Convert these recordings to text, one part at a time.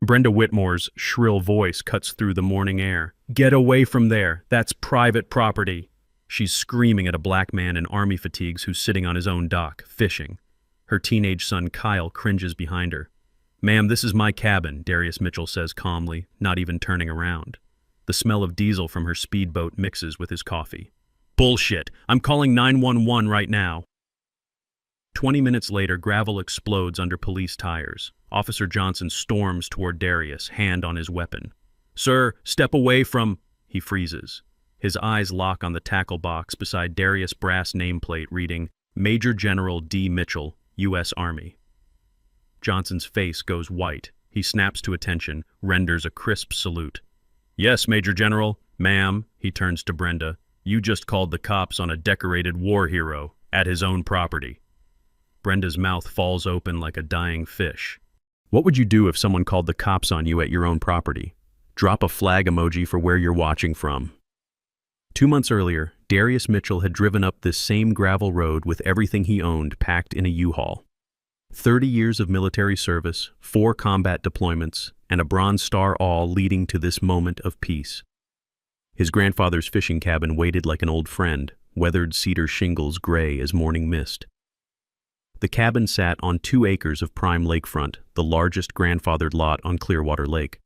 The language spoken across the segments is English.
Brenda Whitmore's shrill voice cuts through the morning air. "Get away from there! That's private property!" She's screaming at a black man in army fatigues who's sitting on his own dock, fishing. Her teenage son Kyle cringes behind her. "Ma'am, this is my cabin," Darius Mitchell says calmly, not even turning around. The smell of diesel from her speedboat mixes with his coffee. "Bullshit! I'm calling 911 right now!" 20 minutes later, gravel explodes under police tires. Officer Johnson storms toward Darius, hand on his weapon. "Sir, step away from—" He freezes. His eyes lock on the tackle box beside Darius' brass nameplate reading, "Major General D. Mitchell, U.S. Army." Johnson's face goes white. He snaps to attention, renders a crisp salute. "Yes, Major General. Ma'am," he turns to Brenda, "you just called the cops on a decorated war hero at his own property." Brenda's mouth falls open like a dying fish. "What would you do if someone called the cops on you at your own property? Drop a flag emoji for where you're watching from." 2 months earlier, Darius Mitchell had driven up this same gravel road with everything he owned packed in a U-Haul. 30 years of military service, 4 combat deployments, and a Bronze Star all leading to this moment of peace. His grandfather's fishing cabin waited like an old friend, weathered cedar shingles gray as morning mist. The cabin sat on 2 acres of prime lakefront, the largest grandfathered lot on Clearwater Lake.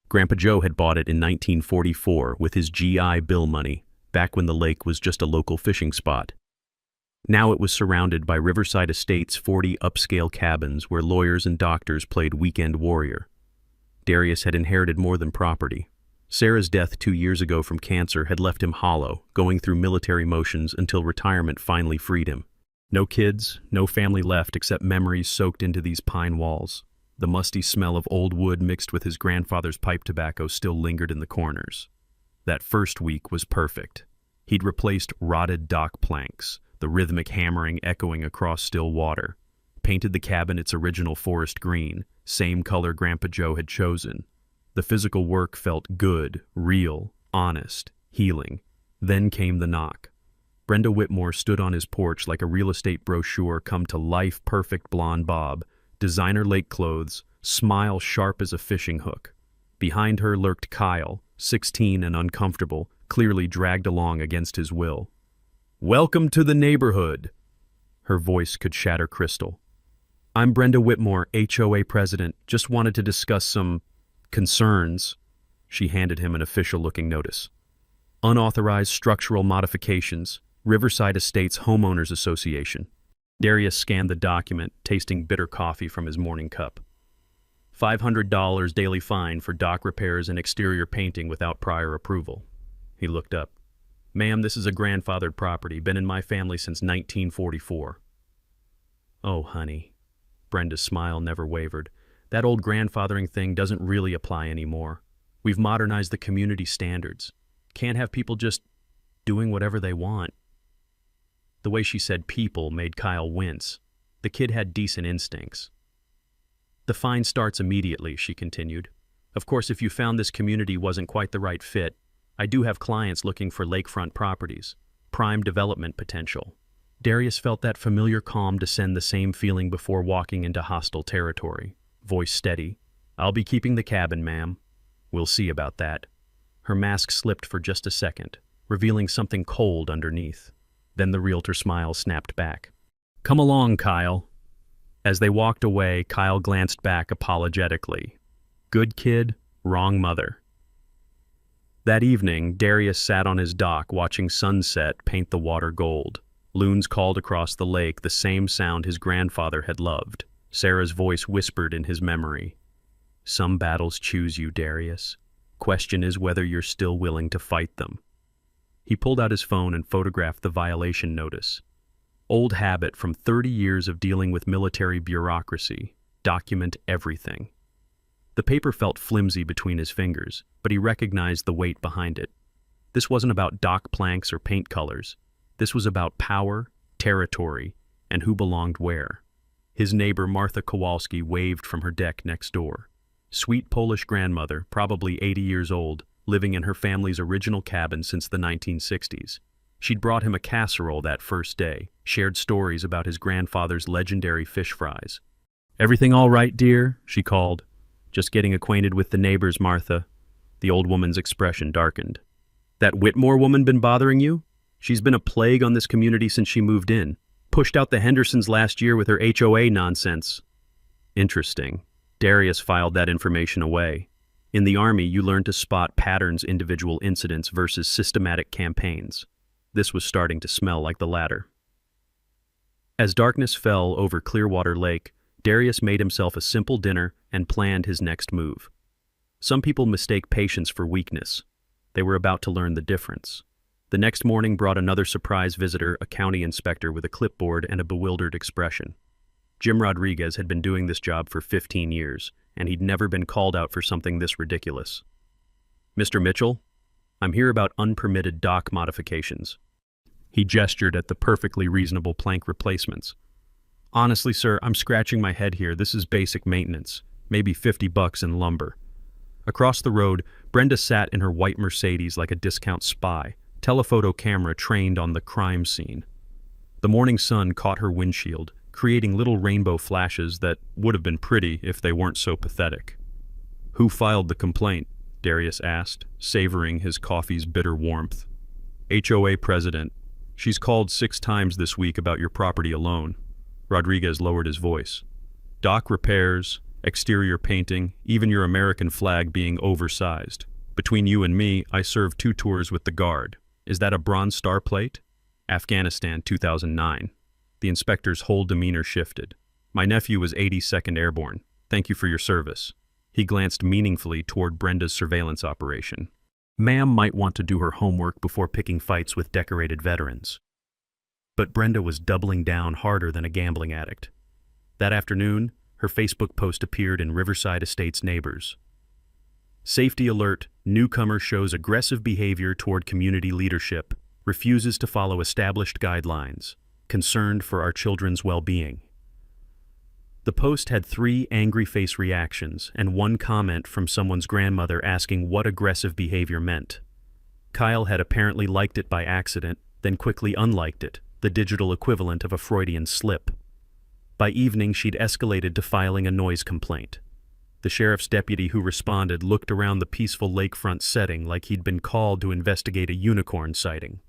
Grandpa Joe had bought it in 1944 with his GI Bill money, back when the lake was just a local fishing spot. Now it was surrounded by Riverside Estates' 40 upscale cabins where lawyers and doctors played weekend warrior. Darius had inherited more than property. Sarah's death 2 years ago from cancer had left him hollow, going through military motions until retirement finally freed him. No kids, no family left except memories soaked into these pine walls. The musty smell of old wood mixed with his grandfather's pipe tobacco still lingered in the corners. That first week was perfect. He'd replaced rotted dock planks, the rhythmic hammering echoing across still water, painted the cabin its original forest green, same color Grandpa Joe had chosen. The physical work felt good, real, honest, healing. Then came the knock. Brenda Whitmore stood on his porch like a real estate brochure come to life, perfect blonde bob, designer lake clothes, smile sharp as a fishing hook. Behind her lurked Kyle, 16 and uncomfortable, clearly dragged along against his will. "Welcome to the neighborhood." Her voice could shatter crystal. "I'm Brenda Whitmore, HOA president. Just wanted to discuss some concerns." She handed him an official-looking notice. "Unauthorized structural modifications. Riverside Estates Homeowners Association." Darius scanned the document, tasting bitter coffee from his morning cup. $500 daily fine for dock repairs and exterior painting without prior approval. He looked up. "Ma'am, this is a grandfathered property, been in my family since 1944. "Oh, honey." Brenda's smile never wavered. "That old grandfathering thing doesn't really apply anymore. We've modernized the community standards. Can't have people just doing whatever they want." The way she said people made Kyle wince. The kid had decent instincts. "The fine starts immediately," she continued. "Of course, if you found this community wasn't quite the right fit, I do have clients looking for lakefront properties, prime development potential." Darius felt that familiar calm descend, the same feeling before walking into hostile territory. Voice steady. "I'll be keeping the cabin, ma'am." "We'll see about that." Her mask slipped for just a second, revealing something cold underneath. Then the realtor smile snapped back. "Come along, Kyle." As they walked away, Kyle glanced back apologetically. Good kid, wrong mother. That evening, Darius sat on his dock watching sunset paint the water gold. Loons called across the lake, the same sound his grandfather had loved. Sarah's voice whispered in his memory. "Some battles choose you, Darius. Question is whether you're still willing to fight them." He pulled out his phone and photographed the violation notice. Old habit from 30 years of dealing with military bureaucracy. Document everything. The paper felt flimsy between his fingers, but he recognized the weight behind it. This wasn't about dock planks or paint colors. This was about power, territory, and who belonged where. His neighbor Martha Kowalski waved from her deck next door. Sweet Polish grandmother, probably 80 years old, living in her family's original cabin since the 1960s. She'd brought him a casserole that first day, shared stories about his grandfather's legendary fish fries. "Everything all right, dear?" she called. Just getting acquainted with the neighbors, Martha. The old woman's expression darkened. That Whitmore woman been bothering you? She's been a plague on this community since she moved in. Pushed out the Hendersons last year with her HOA nonsense. Interesting. Darius filed that information away. In the Army, you learn to spot patterns, individual incidents versus systematic campaigns. This was starting to smell like the latter. As darkness fell over Clearwater Lake, Darius made himself a simple dinner and planned his next move. Some people mistake patience for weakness. They were about to learn the difference. The next morning brought another surprise visitor, a county inspector with a clipboard and a bewildered expression. Jim Rodriguez had been doing this job for 15 years, and he'd never been called out for something this ridiculous. "Mr. Mitchell, I'm here about unpermitted dock modifications." He gestured at the perfectly reasonable plank replacements. "Honestly, sir, I'm scratching my head here. This is basic maintenance, maybe $50 in lumber." Across the road, Brenda sat in her white Mercedes like a discount spy, telephoto camera trained on the crime scene. The morning sun caught her windshield, creating little rainbow flashes that would have been pretty if they weren't so pathetic. "Who filed the complaint?" Darius asked, savoring his coffee's bitter warmth. "HOA president. She's called 6 times this week about your property alone." Rodriguez lowered his voice. "Dock repairs, exterior painting, even your American flag being oversized. Between you and me, I served 2 tours with the Guard. Is that a Bronze Star plate?" "Afghanistan, 2009. The inspector's whole demeanor shifted. "My nephew was 82nd Airborne. Thank you for your service." He glanced meaningfully toward Brenda's surveillance operation. Ma'am might want to do her homework before picking fights with decorated veterans. But Brenda was doubling down harder than a gambling addict. That afternoon, her Facebook post appeared in Riverside Estates Neighbors. "Safety alert, newcomer shows aggressive behavior toward community leadership, refuses to follow established guidelines, concerned for our children's well-being." The post had 3 angry face reactions and 1 comment from someone's grandmother asking what aggressive behavior meant. Kyle had apparently liked it by accident, then quickly unliked it, the digital equivalent of a Freudian slip. By evening, she'd escalated to filing a noise complaint. The sheriff's deputy who responded looked around the peaceful lakefront setting like he'd been called to investigate a unicorn sighting.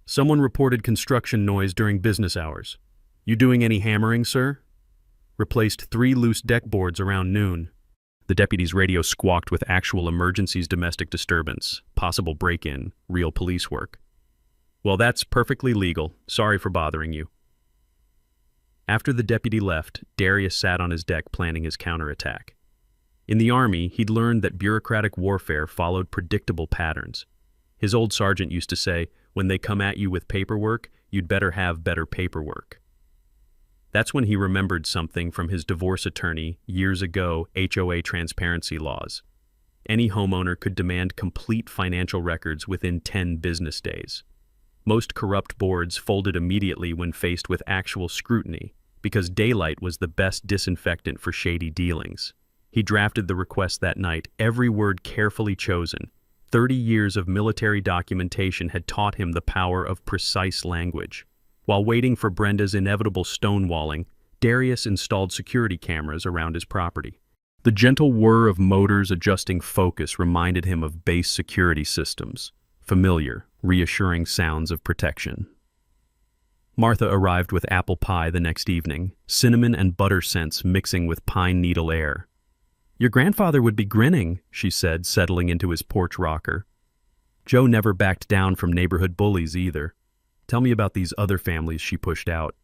"Someone reported construction noise during business hours. You doing any hammering, sir?" "Replaced 3 loose deck boards around noon." The deputy's radio squawked with actual emergencies, domestic disturbance, possible break-in, real police work. "Well, that's perfectly legal. Sorry for bothering you." After the deputy left, Darius sat on his deck planning his counterattack. In the Army, he'd learned that bureaucratic warfare followed predictable patterns. His old sergeant used to say, "When they come at you with paperwork, you'd better have better paperwork." That's when he remembered something from his divorce attorney years ago, HOA transparency laws. Any homeowner could demand complete financial records within 10 business days. Most corrupt boards folded immediately when faced with actual scrutiny, because daylight was the best disinfectant for shady dealings. He drafted the request that night, every word carefully chosen. 30 years of military documentation had taught him the power of precise language. While waiting for Brenda's inevitable stonewalling, Darius installed security cameras around his property. The gentle whir of motors adjusting focus reminded him of base security systems, familiar, reassuring sounds of protection. Martha arrived with apple pie the next evening, cinnamon and butter scents mixing with pine needle air. "Your grandfather would be grinning," she said, settling into his porch rocker. Joe never backed down from neighborhood bullies either. "Tell me about these other families she pushed out."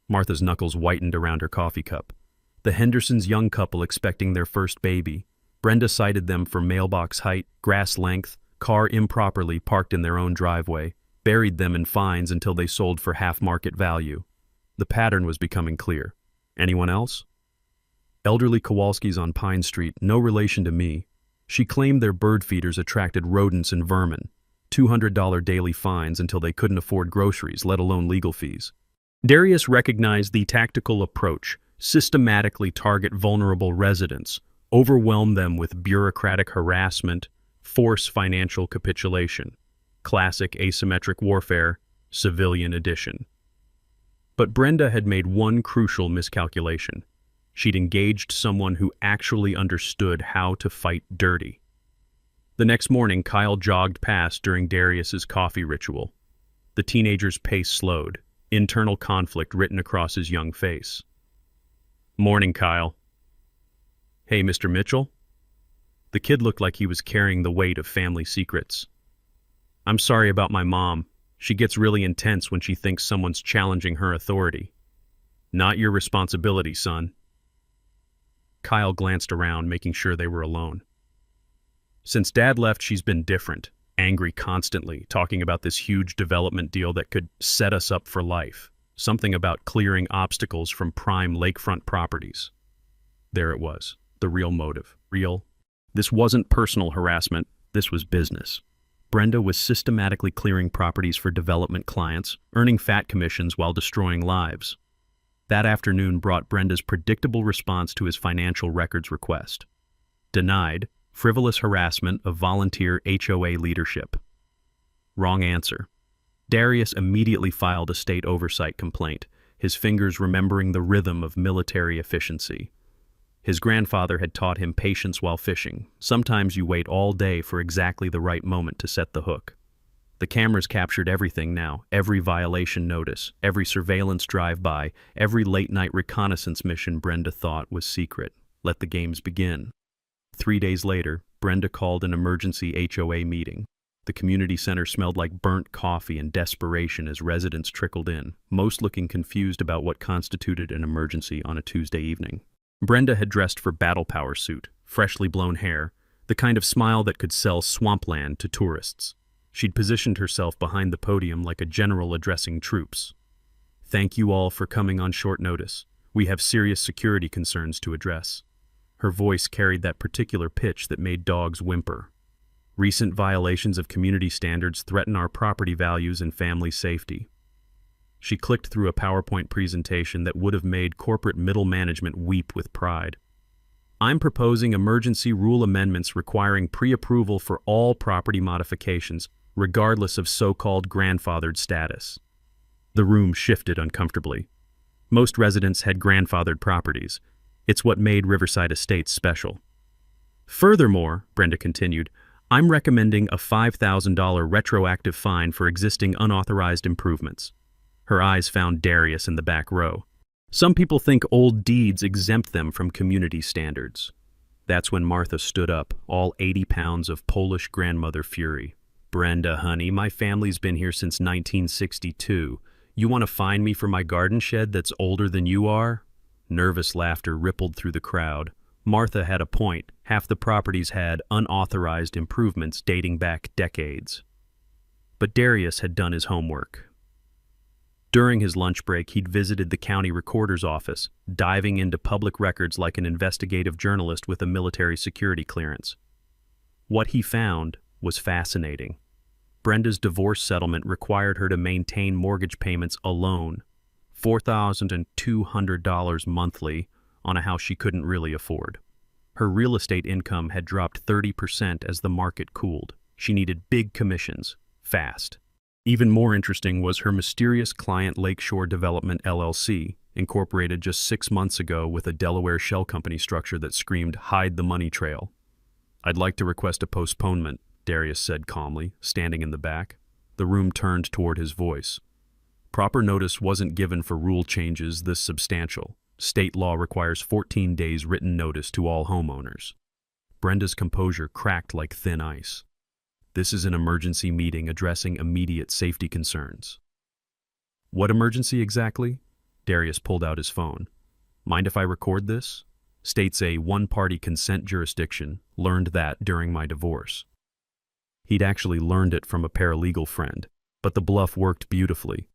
Martha's knuckles whitened around her coffee cup. The Hendersons' young couple expecting their first baby. Brenda cited them for mailbox height, grass length, car improperly parked in their own driveway, buried them in fines until they sold for half market value. The pattern was becoming clear. Anyone else? "Elderly Kowalskis on Pine Street, no relation to me." She claimed their bird feeders attracted rodents and vermin. $200 daily fines until they couldn't afford groceries, let alone legal fees. Darius recognized the tactical approach: systematically target vulnerable residents, overwhelm them with bureaucratic harassment, force financial capitulation. Classic asymmetric warfare, civilian edition. But Brenda had made one crucial miscalculation. She'd engaged someone who actually understood how to fight dirty. The next morning, Kyle jogged past during Darius's coffee ritual. The teenager's pace slowed, internal conflict written across his young face. "Morning, Kyle." "Hey, Mr. Mitchell?" The kid looked like he was carrying the weight of family secrets. "I'm sorry about my mom. She gets really intense when she thinks someone's challenging her authority." "Not your responsibility, son." Kyle glanced around, making sure they were alone. "Since Dad left, she's been different, angry constantly, talking about this huge development deal that could set us up for life. Something about clearing obstacles from prime lakefront properties." There it was, the real motive. Real. This wasn't personal harassment, this was business. Brenda was systematically clearing properties for development clients, earning fat commissions while destroying lives. That afternoon brought Brenda's predictable response to his financial records request. Denied, frivolous harassment of volunteer HOA leadership. Wrong answer. Darius immediately filed a state oversight complaint, his fingers remembering the rhythm of military efficiency. His grandfather had taught him patience while fishing. Sometimes you wait all day for exactly the right moment to set the hook. The cameras captured everything now, every violation notice, every surveillance drive-by, every late-night reconnaissance mission Brenda thought was secret. Let the games begin. 3 days later, Brenda called an emergency HOA meeting. The community center smelled like burnt coffee and desperation as residents trickled in, most looking confused about what constituted an emergency on a Tuesday evening. Brenda had dressed for battle power suit, freshly blown hair, the kind of smile that could sell swampland to tourists. She'd positioned herself behind the podium like a general addressing troops. "Thank you all for coming on short notice. We have serious security concerns to address." Her voice carried that particular pitch that made dogs whimper. "Recent violations of community standards threaten our property values and family safety." She clicked through a PowerPoint presentation that would have made corporate middle management weep with pride. "I'm proposing emergency rule amendments requiring pre-approval for all property modifications, regardless of so-called grandfathered status." The room shifted uncomfortably. Most residents had grandfathered properties. It's what made Riverside Estates special. "Furthermore," Brenda continued, "I'm recommending a $5,000 retroactive fine for existing unauthorized improvements." Her eyes found Darius in the back row. "Some people think old deeds exempt them from community standards." That's when Martha stood up, all 80 pounds of Polish grandmother fury. "Brenda, honey, my family's been here since 1962. You want to fine me for my garden shed that's older than you are?" Nervous laughter rippled through the crowd. Martha had a point. Half the properties had unauthorized improvements dating back decades. But Darius had done his homework. During his lunch break, he'd visited the county recorder's office, diving into public records like an investigative journalist with a military security clearance. What he found was fascinating. Brenda's divorce settlement required her to maintain mortgage payments alone, $4,200 monthly, on a house she couldn't really afford. Her real estate income had dropped 30% as the market cooled. She needed big commissions, fast. Even more interesting was her mysterious client Lakeshore Development LLC, incorporated just 6 months ago with a Delaware shell company structure that screamed, "Hide the money trail." "I'd like to request a postponement," Darius said calmly, standing in the back. The room turned toward his voice. Proper notice wasn't given for rule changes this substantial. State law requires 14 days written notice to all homeowners. Brenda's composure cracked like thin ice. "This is an emergency meeting addressing immediate safety concerns." "What emergency exactly?" Darius pulled out his phone. "Mind if I record this? States a one-party consent jurisdiction. Learned that during my divorce." He'd actually learned it from a paralegal friend, but the bluff worked beautifully.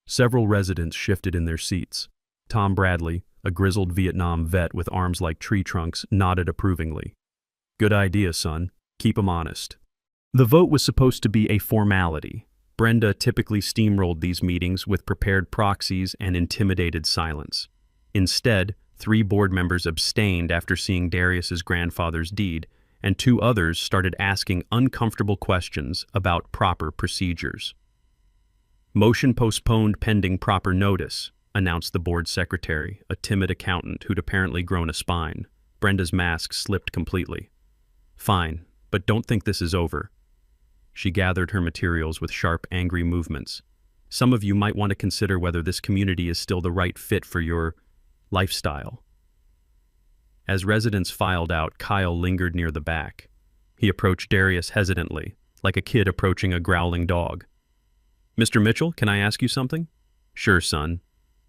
Several residents shifted in their seats. Tom Bradley, a grizzled Vietnam vet with arms like tree trunks, nodded approvingly. "Good idea, son. Keep 'em honest." The vote was supposed to be a formality. Brenda typically steamrolled these meetings with prepared proxies and intimidated silence. Instead, 3 board members abstained after seeing Darius's grandfather's deed, and 2 others started asking uncomfortable questions about proper procedures. "Motion postponed pending proper notice," announced the board secretary, a timid accountant who'd apparently grown a spine. Brenda's mask slipped completely. Fine, but don't think this is over. She gathered her materials with sharp, angry movements. Some of you might want to consider whether this community is still the right fit for your lifestyle. As residents filed out, Kyle lingered near the back. He approached Darius hesitantly, like a kid approaching a growling dog. Mr. Mitchell, can I ask you something? Sure, son.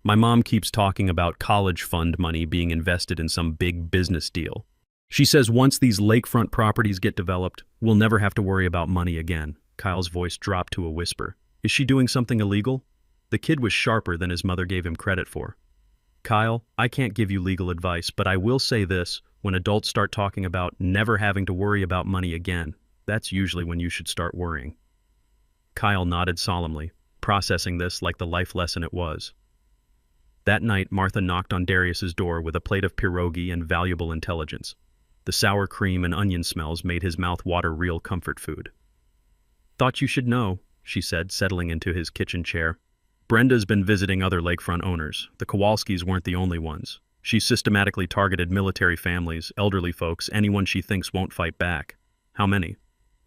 My mom keeps talking about college fund money being invested in some big business deal. She says once these lakefront properties get developed, we'll never have to worry about money again. Kyle's voice dropped to a whisper. Is she doing something illegal? The kid was sharper than his mother gave him credit for. Kyle, I can't give you legal advice, but I will say this. When adults start talking about never having to worry about money again, that's usually when you should start worrying. Kyle nodded solemnly, processing this like the life lesson it was. That night, Martha knocked on Darius's door with a plate of pierogi and valuable intelligence. The sour cream and onion smells made his mouth water real comfort food. Thought you should know, she said, settling into his kitchen chair. Brenda's been visiting other lakefront owners. The Kowalskis weren't the only ones. She systematically targeted military families, elderly folks, anyone she thinks won't fight back. How many?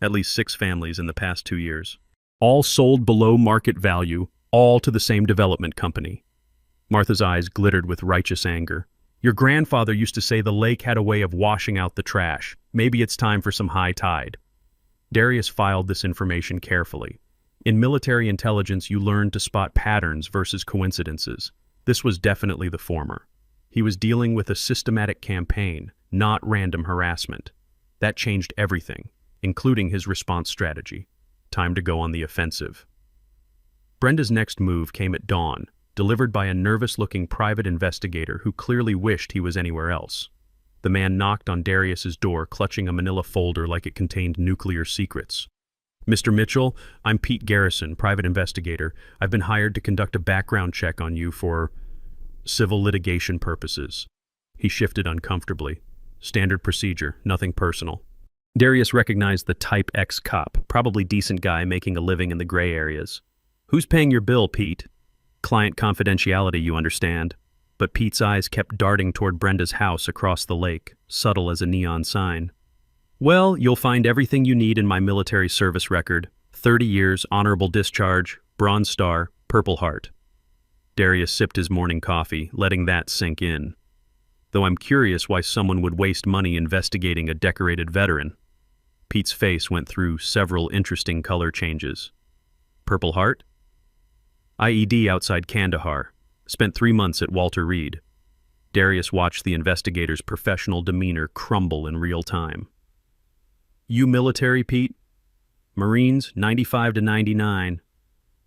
At least 6 families in the past 2 years. All sold below market value, all to the same development company. Martha's eyes glittered with righteous anger. Your grandfather used to say the lake had a way of washing out the trash. Maybe it's time for some high tide. Darius filed this information carefully. In military intelligence, you learn to spot patterns versus coincidences. This was definitely the former. He was dealing with a systematic campaign, not random harassment. That changed everything, including his response strategy. Time to go on the offensive. Brenda's next move came at dawn, delivered by a nervous-looking private investigator who clearly wished he was anywhere else. The man knocked on Darius's door, clutching a manila folder like it contained nuclear secrets. Mr. Mitchell, I'm Pete Garrison, private investigator. I've been hired to conduct a background check on you for civil litigation purposes. He shifted uncomfortably. Standard procedure, nothing personal. Darius recognized the Type X cop, probably decent guy making a living in the gray areas. Who's paying your bill, Pete? Client confidentiality, you understand. But Pete's eyes kept darting toward Brenda's house across the lake, subtle as a neon sign. Well, you'll find everything you need in my military service record. 30 years, honorable discharge, Bronze Star, Purple Heart. Darius sipped his morning coffee, letting that sink in. Though I'm curious why someone would waste money investigating a decorated veteran. Pete's face went through several interesting color changes. Purple Heart? IED outside Kandahar. Spent 3 months at Walter Reed. Darius watched the investigator's professional demeanor crumble in real time. You military, Pete? Marines, 95 to 99.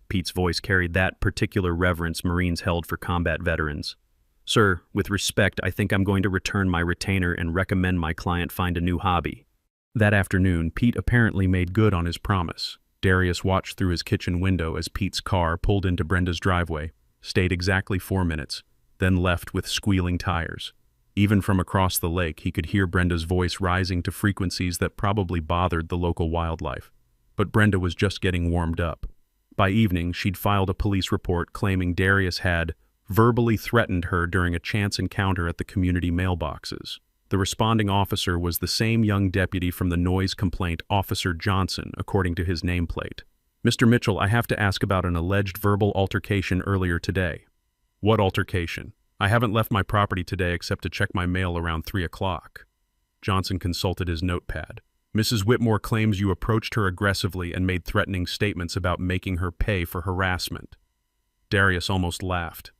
Pete's voice carried that particular reverence Marines held for combat veterans. Sir, with respect, I think I'm going to return my retainer and recommend my client find a new hobby. That afternoon, Pete apparently made good on his promise. Darius watched through his kitchen window as Pete's car pulled into Brenda's driveway, stayed exactly 4 minutes, then left with squealing tires. Even from across the lake, he could hear Brenda's voice rising to frequencies that probably bothered the local wildlife. But Brenda was just getting warmed up. By evening, she'd filed a police report claiming Darius had verbally threatened her during a chance encounter at the community mailboxes. The responding officer was the same young deputy from the noise complaint, Officer Johnson, according to his nameplate. Mr. Mitchell, I have to ask about an alleged verbal altercation earlier today. What altercation? I haven't left my property today except to check my mail around 3 o'clock. Johnson consulted his notepad. Mrs. Whitmore claims you approached her aggressively and made threatening statements about making her pay for harassment. Darius almost laughed.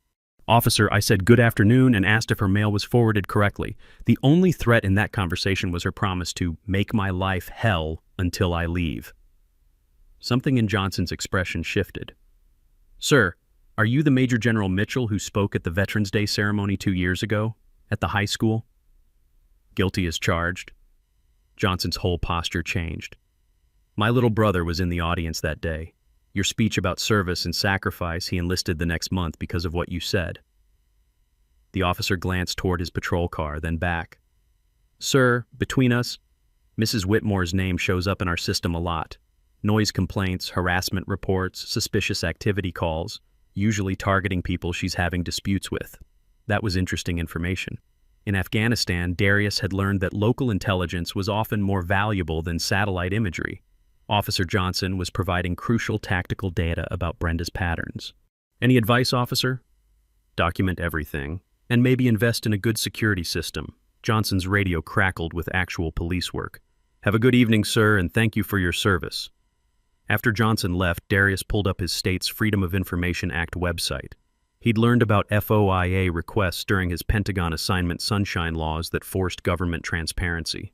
Officer, I said good afternoon and asked if her mail was forwarded correctly. The only threat in that conversation was her promise to make my life hell until I leave. Something in Johnson's expression shifted. Sir, are you the Major General Mitchell who spoke at the Veterans Day ceremony 2 years ago, at the high school? Guilty as charged. Johnson's whole posture changed. My little brother was in the audience that day. Your speech about service and sacrifice he enlisted the next month because of what you said. The officer glanced toward his patrol car, then back. Sir, between us, Mrs. Whitmore's name shows up in our system a lot. Noise complaints, harassment reports, suspicious activity calls. usually targeting people she's having disputes with. That was interesting information. In Afghanistan, Darius had learned that local intelligence was often more valuable than satellite imagery. Officer Johnson was providing crucial tactical data about Brenda's patterns. Any advice, officer? Document everything, and maybe invest in a good security system. Johnson's radio crackled with actual police work. Have a good evening, sir, and thank you for your service. After Johnson left, Darius pulled up his state's Freedom of Information Act website. He'd learned about FOIA requests during his Pentagon assignment sunshine laws that forced government transparency.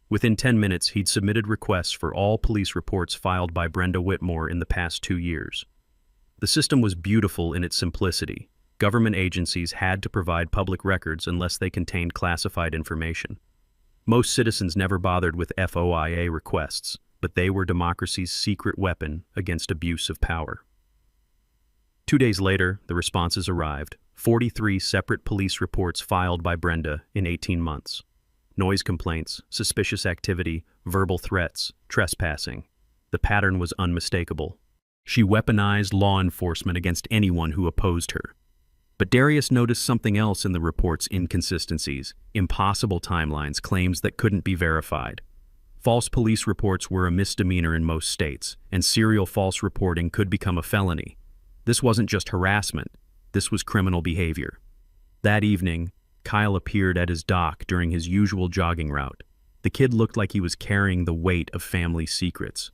Within 10 minutes, he'd submitted requests for all police reports filed by Brenda Whitmore in the past 2 years. The system was beautiful in its simplicity. Government agencies had to provide public records unless they contained classified information. Most citizens never bothered with FOIA requests, but they were democracy's secret weapon against abuse of power. 2 days later, the responses arrived. 43 separate police reports filed by Brenda in 18 months. Noise complaints, suspicious activity, verbal threats, trespassing. The pattern was unmistakable. She weaponized law enforcement against anyone who opposed her. But Darius noticed something else in the report's inconsistencies, impossible timelines, claims that couldn't be verified. False police reports were a misdemeanor in most states, and serial false reporting could become a felony. This wasn't just harassment, this was criminal behavior. That evening, Kyle appeared at his dock during his usual jogging route. The kid looked like he was carrying the weight of family secrets.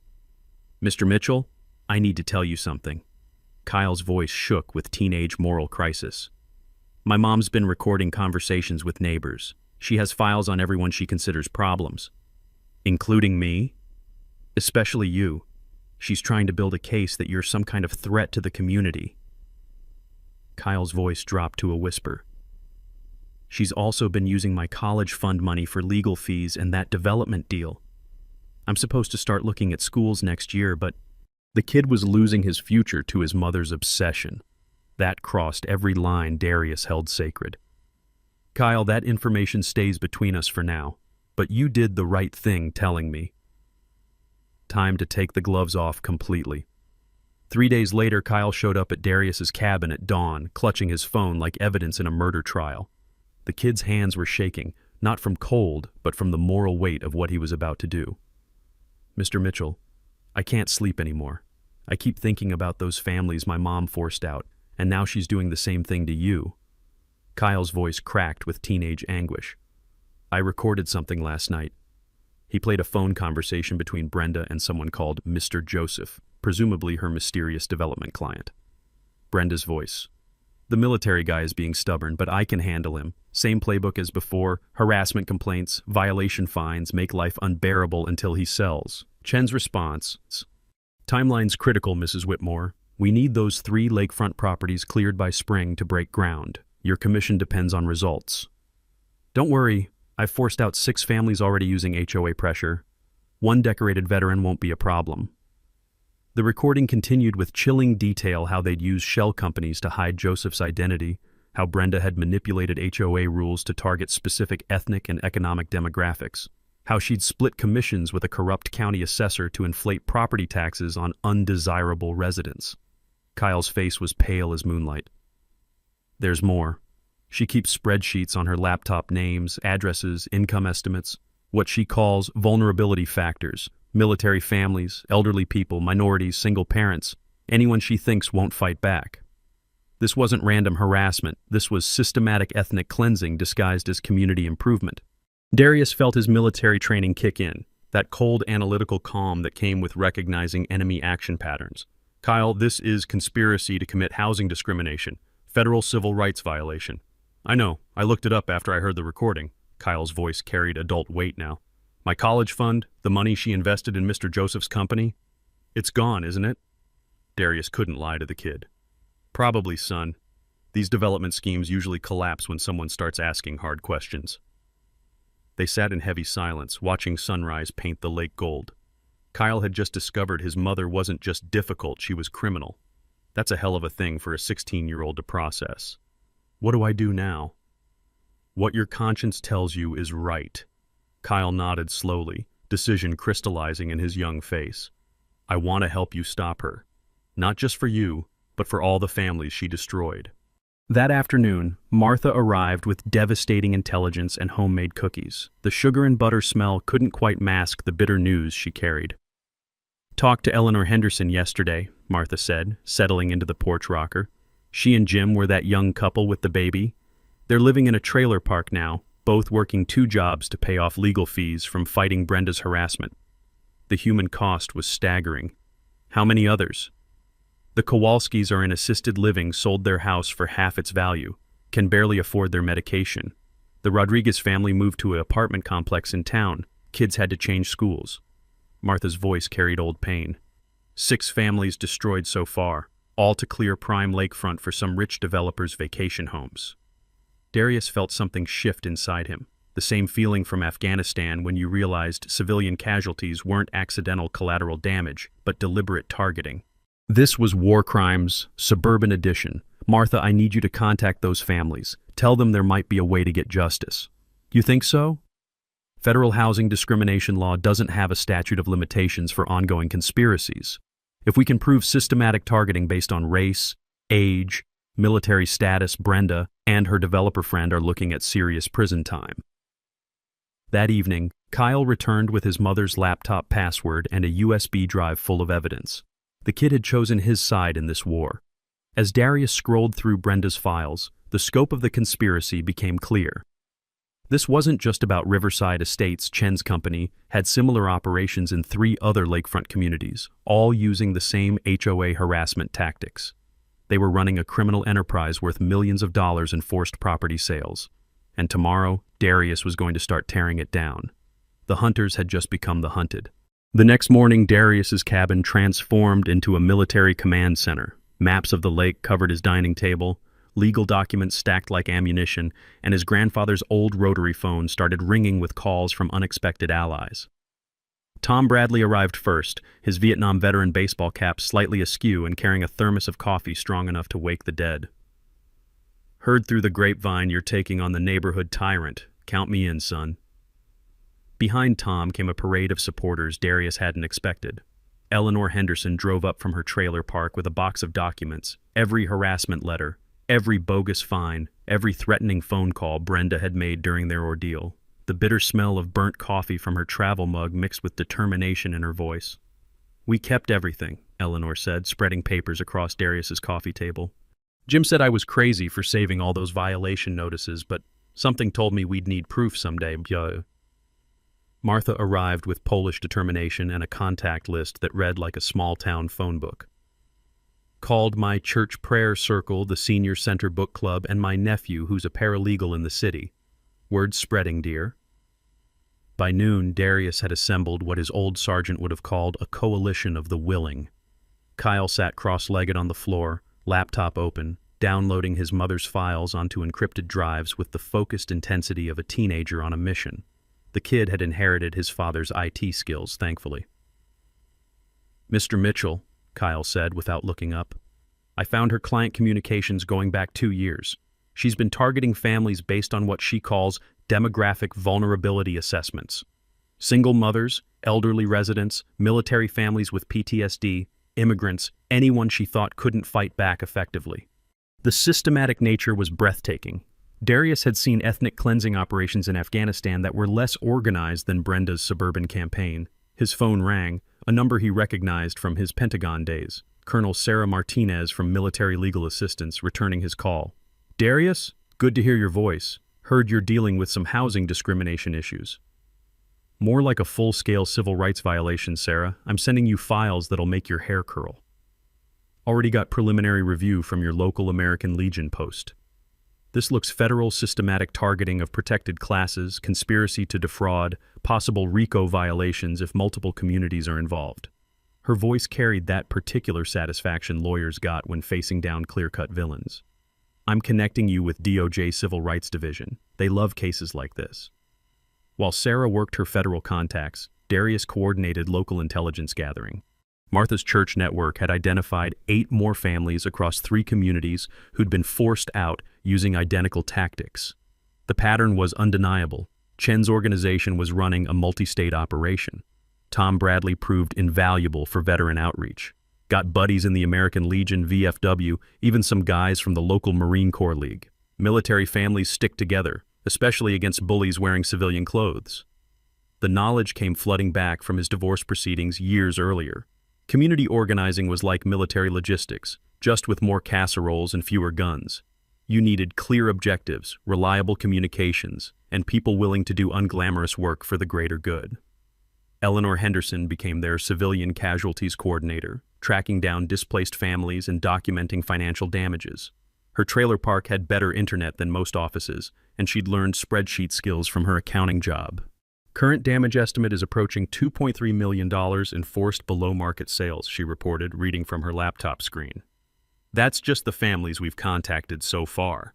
"Mr. Mitchell, I need to tell you something." Kyle's voice shook with teenage moral crisis. "My mom's been recording conversations with neighbors. She has files on everyone she considers problems. Including me? Especially you. She's trying to build a case that you're some kind of threat to the community." Kyle's voice dropped to a whisper. "She's also been using my college fund money for legal fees and that development deal. I'm supposed to start looking at schools next year, but..." The kid was losing his future to his mother's obsession. That crossed every line Darius held sacred. "Kyle, that information stays between us for now, but you did the right thing telling me." Time to take the gloves off completely. 3 days later, Kyle showed up at Darius's cabin at dawn, clutching his phone like evidence in a murder trial. The kid's hands were shaking, not from cold, but from the moral weight of what he was about to do. "Mr. Mitchell, I can't sleep anymore. I keep thinking about those families my mom forced out, and now she's doing the same thing to you." Kyle's voice cracked with teenage anguish. "I recorded something last night." He played a phone conversation between Brenda and someone called Mr. Joseph, presumably her mysterious development client. Brenda's voice. "The military guy is being stubborn, but I can handle him. Same playbook as before, harassment complaints, violation fines, make life unbearable until he sells." Chen's response. "Timeline's critical, Mrs. Whitmore. We need those 3 lakefront properties cleared by spring to break ground. Your commission depends on results." "Don't worry, I've forced out 6 families already using HOA pressure. 1 decorated veteran won't be a problem." The recording continued with chilling detail how they'd used shell companies to hide Joseph's identity, how Brenda had manipulated HOA rules to target specific ethnic and economic demographics, how she'd split commissions with a corrupt county assessor to inflate property taxes on undesirable residents. Kyle's face was pale as moonlight. "There's more. She keeps spreadsheets on her laptop, names, addresses, income estimates, what she calls vulnerability factors, military families, elderly people, minorities, single parents, anyone she thinks won't fight back. This wasn't random harassment. This was systematic ethnic cleansing disguised as community improvement." Darius felt his military training kick in, that cold analytical calm that came with recognizing enemy action patterns. "Kyle, this is conspiracy to commit housing discrimination, federal civil rights violation." "I know, I looked it up after I heard the recording." Kyle's voice carried adult weight now. "My college fund, the money she invested in Mr. Joseph's company, it's gone, isn't it?" Darius couldn't lie to the kid. "Probably, son. These development schemes usually collapse when someone starts asking hard questions." They sat in heavy silence, watching sunrise paint the lake gold. Kyle had just discovered his mother wasn't just difficult, she was criminal. That's a hell of a thing for a 16-year-old to process. "What do I do now?" "What your conscience tells you is right." Kyle nodded slowly, decision crystallizing in his young face. "I want to help you stop her. Not just for you, but but for all the families she destroyed. That afternoon, Martha arrived with devastating intelligence and homemade cookies. The sugar and butter smell couldn't quite mask the bitter news she carried. "Talked to Eleanor Henderson yesterday," Martha said, settling into the porch rocker. "She and Jim were that young couple with the baby. They're living in a trailer park now, both working 2 jobs to pay off legal fees from fighting Brenda's harassment. The human cost was staggering. How many others? The Kowalskis are in assisted living, sold their house for half its value, can barely afford their medication. The Rodriguez family moved to an apartment complex in town. Kids had to change schools." Martha's voice carried old pain. 6 families destroyed so far, all to clear prime lakefront for some rich developer's vacation homes. Darius felt something shift inside him, the same feeling from Afghanistan when you realized civilian casualties weren't accidental collateral damage, but deliberate targeting. This was War Crimes, Suburban Edition. "Martha, I need you to contact those families. Tell them there might be a way to get justice." "You think so?" Federal housing discrimination law doesn't have a statute of limitations for ongoing conspiracies. If we can prove systematic targeting based on race, age, military status, Brenda and her developer friend are looking at serious prison time. That evening, Kyle returned with his mother's laptop password and a USB drive full of evidence. The kid had chosen his side in this war. As Darius scrolled through Brenda's files, the scope of the conspiracy became clear. This wasn't just about Riverside Estates. Chen's company had similar operations in 3 other lakefront communities, all using the same HOA harassment tactics. They were running a criminal enterprise worth millions of dollars in forced property sales. And tomorrow, Darius was going to start tearing it down. The hunters had just become the hunted. The next morning, Darius's cabin transformed into a military command center. Maps of the lake covered his dining table, legal documents stacked like ammunition, and his grandfather's old rotary phone started ringing with calls from unexpected allies. Tom Bradley arrived first, his Vietnam veteran baseball cap slightly askew and carrying a thermos of coffee strong enough to wake the dead. "Heard through the grapevine you're taking on the neighborhood tyrant. Count me in, son." Behind Tom came a parade of supporters Darius hadn't expected. Eleanor Henderson drove up from her trailer park with a box of documents, every harassment letter, every bogus fine, every threatening phone call Brenda had made during their ordeal. The bitter smell of burnt coffee from her travel mug mixed with determination in her voice. "We kept everything," Eleanor said, spreading papers across Darius's coffee table. "Jim said I was crazy for saving all those violation notices, but something told me we'd need proof someday." Martha arrived with Polish determination and a contact list that read like a small-town phone book. "Called my church prayer circle, the senior center book club, and my nephew, who's a paralegal in the city. Word's spreading, dear." By noon, Darius had assembled what his old sergeant would have called a coalition of the willing. Kyle sat cross-legged on the floor, laptop open, downloading his mother's files onto encrypted drives with the focused intensity of a teenager on a mission. The kid had inherited his father's IT skills, thankfully. "Mr. Mitchell," Kyle said without looking up, "I found her client communications going back 2 years. She's been targeting families based on what she calls demographic vulnerability assessments. Single mothers, elderly residents, military families with PTSD, immigrants, anyone she thought couldn't fight back effectively." The systematic nature was breathtaking. Darius had seen ethnic cleansing operations in Afghanistan that were less organized than Brenda's suburban campaign. His phone rang, a number he recognized from his Pentagon days. Colonel Sarah Martinez from Military Legal Assistance returning his call. "Darius, good to hear your voice. Heard you're dealing with some housing discrimination issues." "More like a full-scale civil rights violation, Sarah. I'm sending you files that'll make your hair curl." "Already got preliminary review from your local American Legion post. This looks federal systematic targeting of protected classes, conspiracy to defraud, possible RICO violations if multiple communities are involved." Her voice carried that particular satisfaction lawyers got when facing down clear-cut villains. "I'm connecting you with DOJ Civil Rights Division. They love cases like this." While Sarah worked her federal contacts, Darius coordinated local intelligence gathering. Martha's church network had identified 8 more families across 3 communities who'd been forced out using identical tactics. The pattern was undeniable. Chen's organization was running a multi-state operation. Tom Bradley proved invaluable for veteran outreach. Got buddies in the American Legion VFW, even some guys from the local Marine Corps League. Military families stick together, especially against bullies wearing civilian clothes. The knowledge came flooding back from his divorce proceedings years earlier. Community organizing was like military logistics, just with more casseroles and fewer guns. You needed clear objectives, reliable communications, and people willing to do unglamorous work for the greater good. Eleanor Henderson became their civilian casualties coordinator, tracking down displaced families and documenting financial damages. Her trailer park had better internet than most offices, and she'd learned spreadsheet skills from her accounting job. Current damage estimate is approaching $2.3 million in forced below-market sales, she reported, reading from her laptop screen. That's just the families we've contacted so far.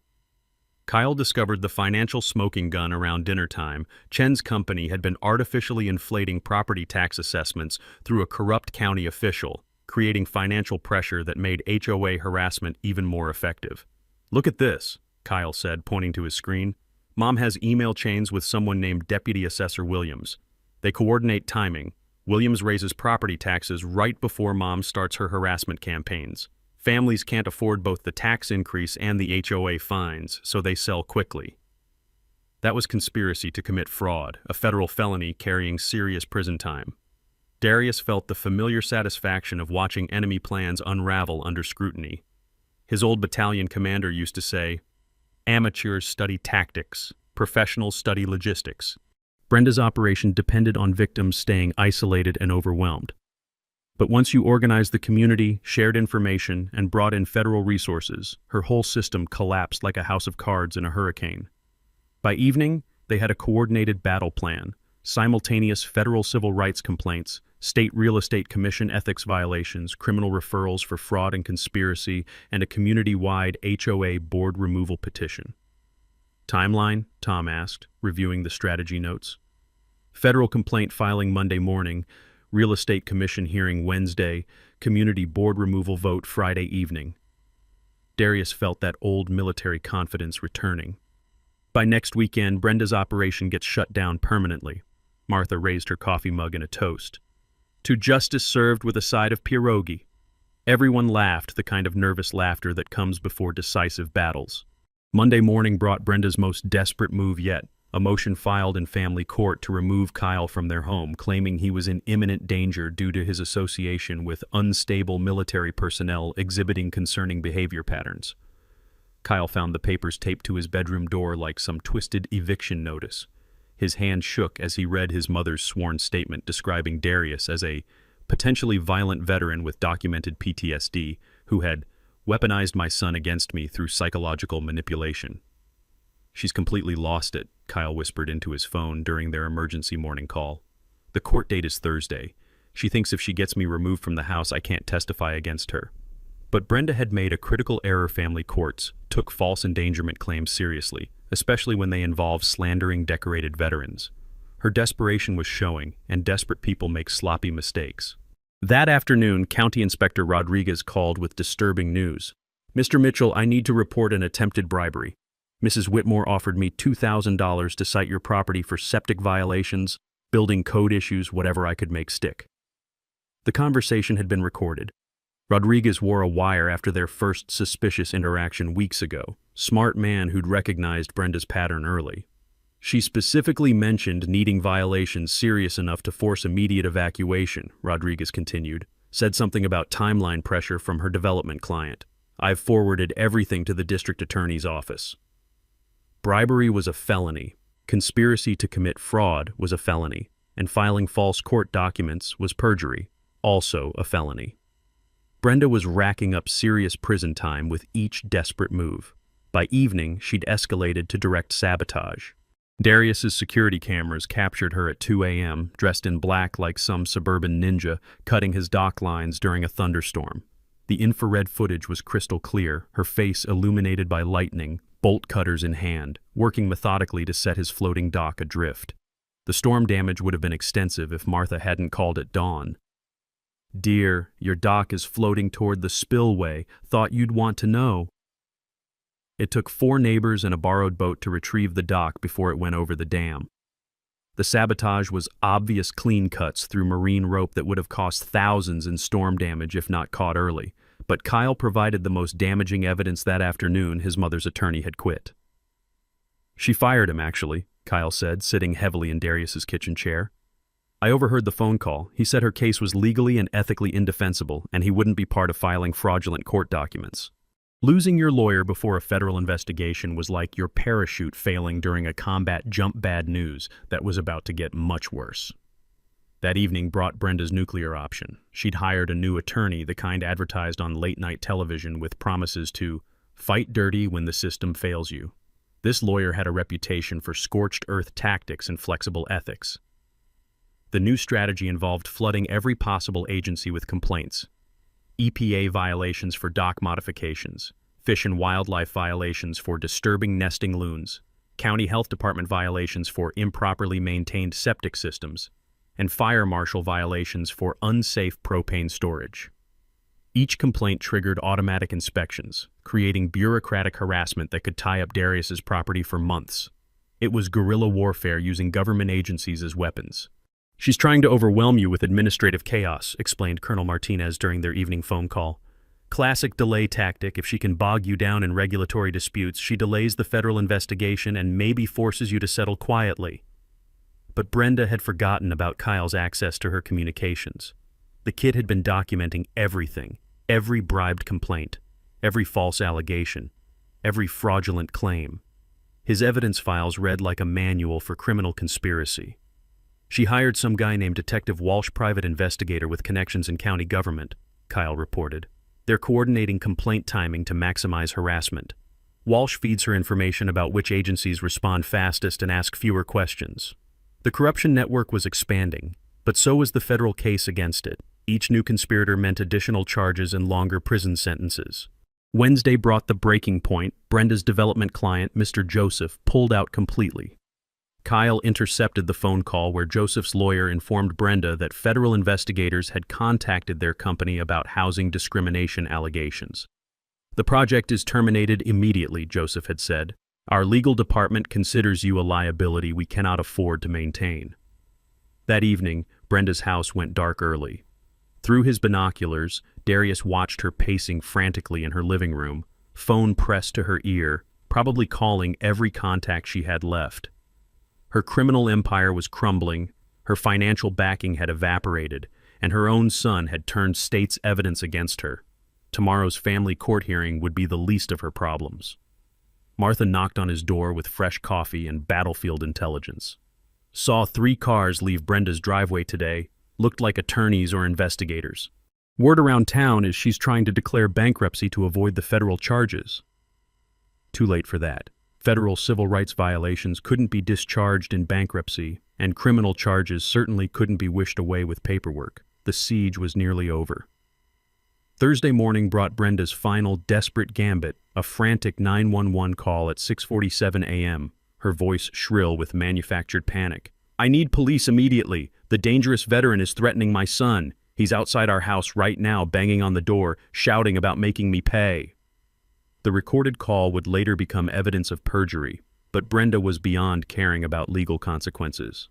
Kyle discovered the financial smoking gun around dinner time. Chen's company had been artificially inflating property tax assessments through a corrupt county official, creating financial pressure that made HOA harassment even more effective. "Look at this," Kyle said, pointing to his screen. "Mom has email chains with someone named Deputy Assessor Williams. They coordinate timing. Williams raises property taxes right before Mom starts her harassment campaigns. Families can't afford both the tax increase and the HOA fines, so they sell quickly." That was conspiracy to commit fraud, a federal felony carrying serious prison time. Darius felt the familiar satisfaction of watching enemy plans unravel under scrutiny. His old battalion commander used to say, "Amateurs study tactics, professionals study logistics." Brenda's operation depended on victims staying isolated and overwhelmed. But once you organized the community, shared information, and brought in federal resources, her whole system collapsed like a house of cards in a hurricane. By evening, they had a coordinated battle plan, simultaneous federal civil rights complaints, state real estate commission ethics violations, criminal referrals for fraud and conspiracy, and a community-wide HOA board removal petition. "Timeline?" Tom asked, reviewing the strategy notes. "Federal complaint filing Monday morning, real estate commission hearing Wednesday, community board removal vote Friday evening." Darius felt that old military confidence returning. "By next weekend, Brenda's operation gets shut down permanently." Martha raised her coffee mug in a toast. "To justice served with a side of pierogi." Everyone laughed, the kind of nervous laughter that comes before decisive battles. Monday morning brought Brenda's most desperate move yet, a motion filed in family court to remove Kyle from their home, claiming he was in imminent danger due to his association with unstable military personnel exhibiting concerning behavior patterns. Kyle found the papers taped to his bedroom door like some twisted eviction notice. His hand shook as he read his mother's sworn statement describing Darius as a potentially violent veteran with documented PTSD who had weaponized my son against me through psychological manipulation. "She's completely lost it," Kyle whispered into his phone during their emergency morning call. "The court date is Thursday. She thinks if she gets me removed from the house, I can't testify against her." But Brenda had made a critical error. Family courts took false endangerment claims seriously, especially when they involved slandering decorated veterans. Her desperation was showing, and desperate people make sloppy mistakes. That afternoon, County Inspector Rodriguez called with disturbing news. "Mr. Mitchell, I need to report an attempted bribery. Mrs. Whitmore offered me $2,000 to cite your property for septic violations, building code issues, whatever I could make stick." The conversation had been recorded. Rodriguez wore a wire after their first suspicious interaction weeks ago. Smart man who'd recognized Brenda's pattern early. "She specifically mentioned needing violations serious enough to force immediate evacuation," Rodriguez continued. "Said something about timeline pressure from her development client. I've forwarded everything to the district attorney's office." Bribery was a felony. Conspiracy to commit fraud was a felony. And filing false court documents was perjury, also a felony. Brenda was racking up serious prison time with each desperate move. By evening, she'd escalated to direct sabotage. Darius's security cameras captured her at 2 a.m., dressed in black like some suburban ninja, cutting his dock lines during a thunderstorm. The infrared footage was crystal clear, her face illuminated by lightning, bolt cutters in hand, working methodically to set his floating dock adrift. The storm damage would have been extensive if Martha hadn't called at dawn. "Dear, your dock is floating toward the spillway. Thought you'd want to know." It took 4 neighbors and a borrowed boat to retrieve the dock before it went over the dam. The sabotage was obvious clean cuts through marine rope that would have cost thousands in storm damage if not caught early. But Kyle provided the most damaging evidence that afternoon. His mother's attorney had quit. She fired him, actually, Kyle said, sitting heavily in Darius's kitchen chair. I overheard the phone call. He said her case was legally and ethically indefensible, and he wouldn't be part of filing fraudulent court documents. Losing your lawyer before a federal investigation was like your parachute failing during a combat jump. Bad news that was about to get much worse. That evening brought Brenda's nuclear option. She'd hired a new attorney, the kind advertised on late-night television, with promises to fight dirty when the system fails you. This lawyer had a reputation for scorched earth tactics and flexible ethics. The new strategy involved flooding every possible agency with complaints. EPA violations for dock modifications, fish and wildlife violations for disturbing nesting loons, county health department violations for improperly maintained septic systems, and fire marshal violations for unsafe propane storage. Each complaint triggered automatic inspections, creating bureaucratic harassment that could tie up Darius's property for months. It was guerrilla warfare using government agencies as weapons. She's trying to overwhelm you with administrative chaos, explained Colonel Martinez during their evening phone call. Classic delay tactic. If she can bog you down in regulatory disputes, she delays the federal investigation and maybe forces you to settle quietly. But Brenda had forgotten about Kyle's access to her communications. The kid had been documenting everything, every bribed complaint, every false allegation, every fraudulent claim. His evidence files read like a manual for criminal conspiracy. She hired some guy named Detective Walsh, private investigator with connections in county government, Kyle reported. They're coordinating complaint timing to maximize harassment. Walsh feeds her information about which agencies respond fastest and ask fewer questions. The corruption network was expanding, but so was the federal case against it. Each new conspirator meant additional charges and longer prison sentences. Wednesday brought the breaking point. Brenda's development client, Mr. Joseph, pulled out completely. Kyle intercepted the phone call where Joseph's lawyer informed Brenda that federal investigators had contacted their company about housing discrimination allegations. The project is terminated immediately, Joseph had said. Our legal department considers you a liability we cannot afford to maintain. That evening, Brenda's house went dark early. Through his binoculars, Darius watched her pacing frantically in her living room, phone pressed to her ear, probably calling every contact she had left. Her criminal empire was crumbling, her financial backing had evaporated, and her own son had turned state's evidence against her. Tomorrow's family court hearing would be the least of her problems. Martha knocked on his door with fresh coffee and battlefield intelligence. Saw 3 cars leave Brenda's driveway today, looked like attorneys or investigators. Word around town is she's trying to declare bankruptcy to avoid the federal charges. Too late for that. Federal civil rights violations couldn't be discharged in bankruptcy, and criminal charges certainly couldn't be wished away with paperwork. The siege was nearly over. Thursday morning brought Brenda's final desperate gambit, a frantic 911 call at 6:47 a.m., her voice shrill with manufactured panic. I need police immediately. The dangerous veteran is threatening my son. He's outside our house right now, banging on the door, shouting about making me pay. The recorded call would later become evidence of perjury, but Brenda was beyond caring about legal consequences.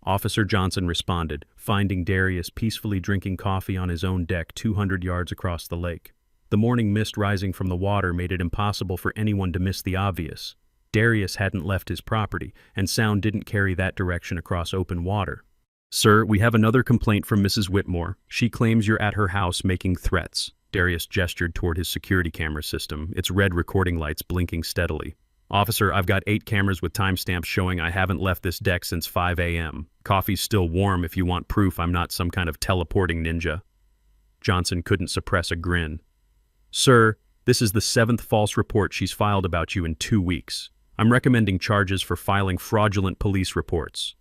Officer Johnson responded, finding Darius peacefully drinking coffee on his own deck 200 yards across the lake. The morning mist rising from the water made it impossible for anyone to miss the obvious. Darius hadn't left his property, and sound didn't carry that direction across open water. Sir, we have another complaint from Mrs. Whitmore. She claims you're at her house making threats. Darius gestured toward his security camera system, its red recording lights blinking steadily. Officer, I've got 8 cameras with timestamps showing I haven't left this deck since 5 a.m. Coffee's still warm if you want proof I'm not some kind of teleporting ninja. Johnson couldn't suppress a grin. Sir, this is the 7th false report she's filed about you in 2 weeks. I'm recommending charges for filing fraudulent police reports.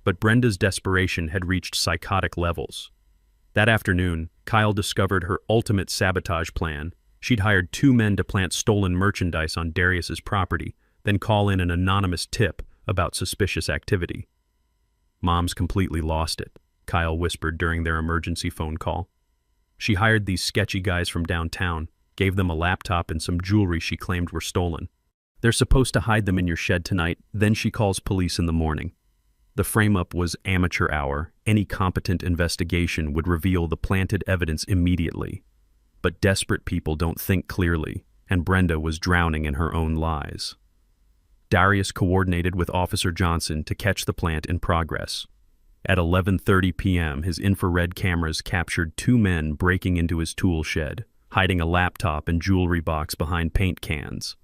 But Brenda's desperation had reached psychotic levels. That afternoon, Kyle discovered her ultimate sabotage plan. She'd hired 2 men to plant stolen merchandise on Darius's property, then call in an anonymous tip about suspicious activity. Mom's completely lost it, Kyle whispered during their emergency phone call. She hired these sketchy guys from downtown, gave them a laptop and some jewelry she claimed were stolen. They're supposed to hide them in your shed tonight, then she calls police in the morning. The frame-up was amateur hour. Any competent investigation would reveal the planted evidence immediately. But desperate people don't think clearly, and Brenda was drowning in her own lies. Darius coordinated with Officer Johnson to catch the plant in progress. At 11:30 p.m., his infrared cameras captured two men breaking into his tool shed, hiding a laptop and jewelry box behind paint cans.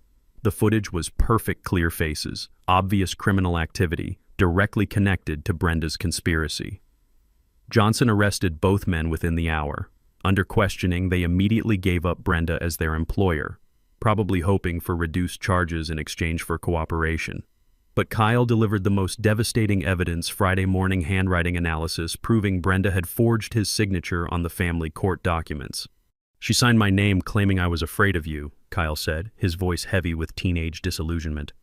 The footage was perfect clear faces, obvious criminal activity, directly connected to Brenda's conspiracy. Johnson arrested both men within the hour. Under questioning, they immediately gave up Brenda as their employer, probably hoping for reduced charges in exchange for cooperation. But Kyle delivered the most devastating evidence: Friday morning handwriting analysis proving Brenda had forged his signature on the family court documents. "She signed my name claiming I was afraid of you," Kyle said, his voice heavy with teenage disillusionment.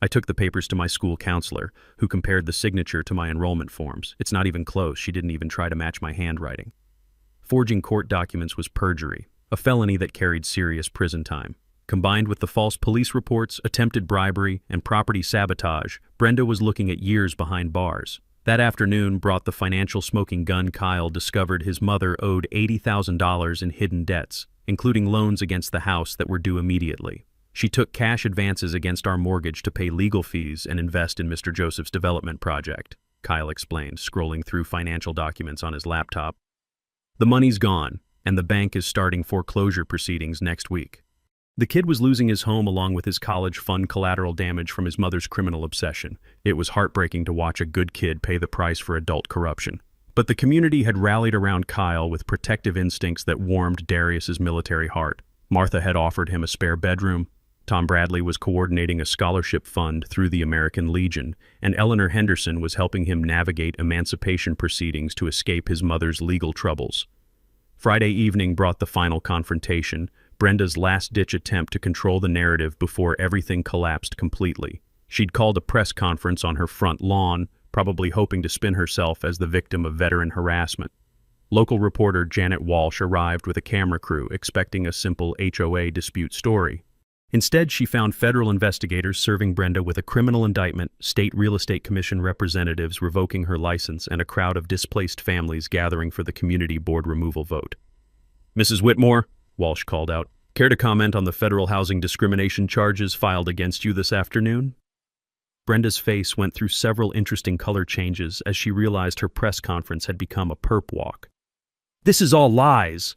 "I took the papers to my school counselor, who compared the signature to my enrollment forms. It's not even close. She didn't even try to match my handwriting." Forging court documents was perjury, a felony that carried serious prison time. Combined with the false police reports, attempted bribery, and property sabotage, Brenda was looking at years behind bars. That afternoon brought the financial smoking gun. Kyle discovered his mother owed $80,000 in hidden debts, including loans against the house that were due immediately. "She took cash advances against our mortgage to pay legal fees and invest in Mr. Joseph's development project," Kyle explained, scrolling through financial documents on his laptop. "The money's gone, and the bank is starting foreclosure proceedings next week." The kid was losing his home along with his college fund, collateral damage from his mother's criminal obsession. It was heartbreaking to watch a good kid pay the price for adult corruption. But the community had rallied around Kyle with protective instincts that warmed Darius's military heart. Martha had offered him a spare bedroom. Tom Bradley was coordinating a scholarship fund through the American Legion, and Eleanor Henderson was helping him navigate emancipation proceedings to escape his mother's legal troubles. Friday evening brought the final confrontation, Brenda's last-ditch attempt to control the narrative before everything collapsed completely. She'd called a press conference on her front lawn, probably hoping to spin herself as the victim of veteran harassment. Local reporter Janet Walsh arrived with a camera crew, expecting a simple HOA dispute story. Instead, she found federal investigators serving Brenda with a criminal indictment, state real estate commission representatives revoking her license, and a crowd of displaced families gathering for the community board removal vote. "Mrs. Whitmore," Walsh called out, "care to comment on the federal housing discrimination charges filed against you this afternoon?" Brenda's face went through several interesting color changes as she realized her press conference had become a perp walk. "This is all lies.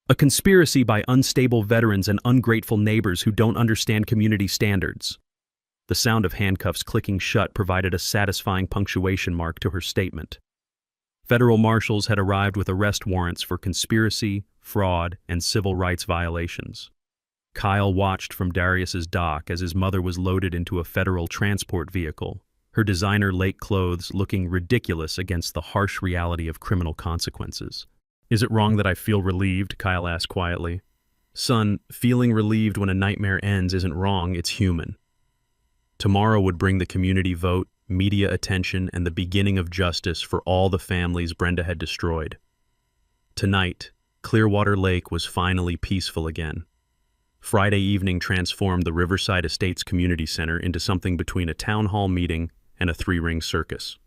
A conspiracy by unstable veterans and ungrateful neighbors who don't understand community standards." The sound of handcuffs clicking shut provided a satisfying punctuation mark to her statement. Federal marshals had arrived with arrest warrants for conspiracy, fraud, and civil rights violations. Kyle watched from Darius's dock as his mother was loaded into a federal transport vehicle, her designer lake clothes looking ridiculous against the harsh reality of criminal consequences. "Is it wrong that I feel relieved?" Kyle asked quietly. "Son, feeling relieved when a nightmare ends isn't wrong, it's human." Tomorrow would bring the community vote, media attention, and the beginning of justice for all the families Brenda had destroyed. Tonight, Clearwater Lake was finally peaceful again. Friday evening transformed the Riverside Estates Community Center into something between a town hall meeting and a three-ring circus.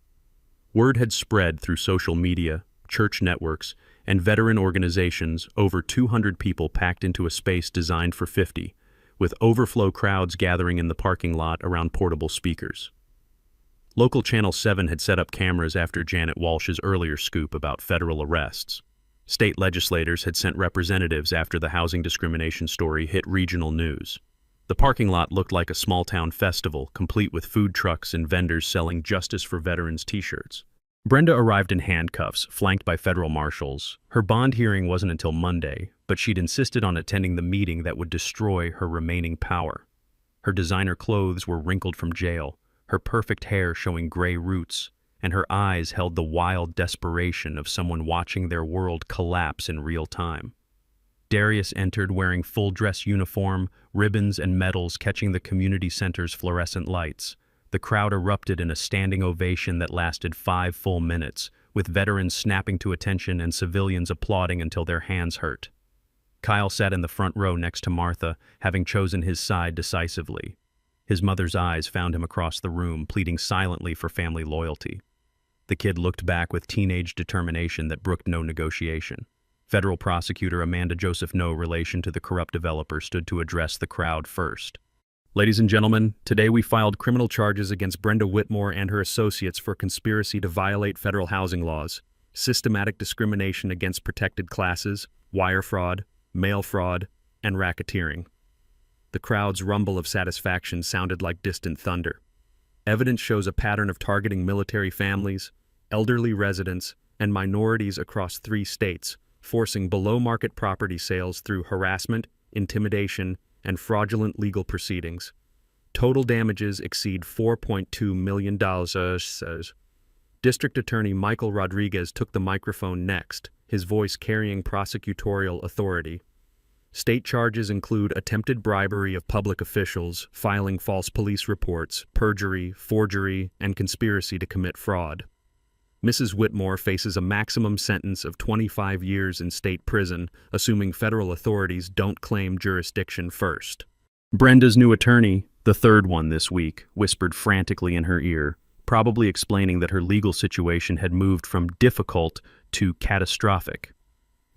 Word had spread through social media, church networks, and veteran organizations. Over 200 people packed into a space designed for 50, with overflow crowds gathering in the parking lot around portable speakers. Local Channel 7 had set up cameras after Janet Walsh's earlier scoop about federal arrests. State legislators had sent representatives after the housing discrimination story hit regional news. The parking lot looked like a small-town festival, complete with food trucks and vendors selling Justice for Veterans t-shirts. Brenda arrived in handcuffs, flanked by federal marshals. Her bond hearing wasn't until Monday, but she'd insisted on attending the meeting that would destroy her remaining power. Her designer clothes were wrinkled from jail, her perfect hair showing gray roots, and her eyes held the wild desperation of someone watching their world collapse in real time. Darius entered wearing full dress uniform, ribbons and medals catching the community center's fluorescent lights. The crowd erupted in a standing ovation that lasted 5 full minutes, with veterans snapping to attention and civilians applauding until their hands hurt. Kyle sat in the front row next to Martha, having chosen his side decisively. His mother's eyes found him across the room, pleading silently for family loyalty. The kid looked back with teenage determination that brooked no negotiation. Federal prosecutor Amanda Joseph No relation to the corrupt developer stood to address the crowd first. Ladies and gentlemen, today we filed criminal charges against Brenda Whitmore and her associates for conspiracy to violate federal housing laws, systematic discrimination against protected classes, wire fraud, mail fraud, and racketeering. The crowd's rumble of satisfaction sounded like distant thunder. Evidence shows a pattern of targeting military families, elderly residents, and minorities across 3 states, forcing below-market property sales through harassment, intimidation, and fraudulent legal proceedings. Total damages exceed $4.2 million. District Attorney Michael Rodriguez took the microphone next, his voice carrying prosecutorial authority. State charges include attempted bribery of public officials, filing false police reports, perjury, forgery, and conspiracy to commit fraud. Mrs. Whitmore faces a maximum sentence of 25 years in state prison, assuming federal authorities don't claim jurisdiction first. Brenda's new attorney, the third one this week, whispered frantically in her ear, probably explaining that her legal situation had moved from difficult to catastrophic.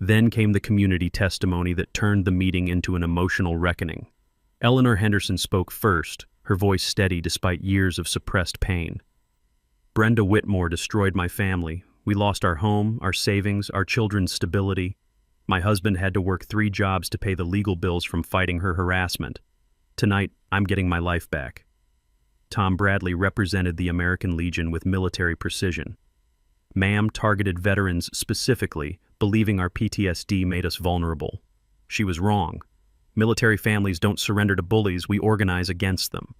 Then came the community testimony that turned the meeting into an emotional reckoning. Eleanor Henderson spoke first, her voice steady despite years of suppressed pain. Brenda Whitmore destroyed my family. We lost our home, our savings, our children's stability. My husband had to work 3 jobs to pay the legal bills from fighting her harassment. Tonight, I'm getting my life back. Tom Bradley represented the American Legion with military precision. Ma'am targeted veterans specifically, believing our PTSD made us vulnerable. She was wrong. Military families don't surrender to bullies, we organize against them.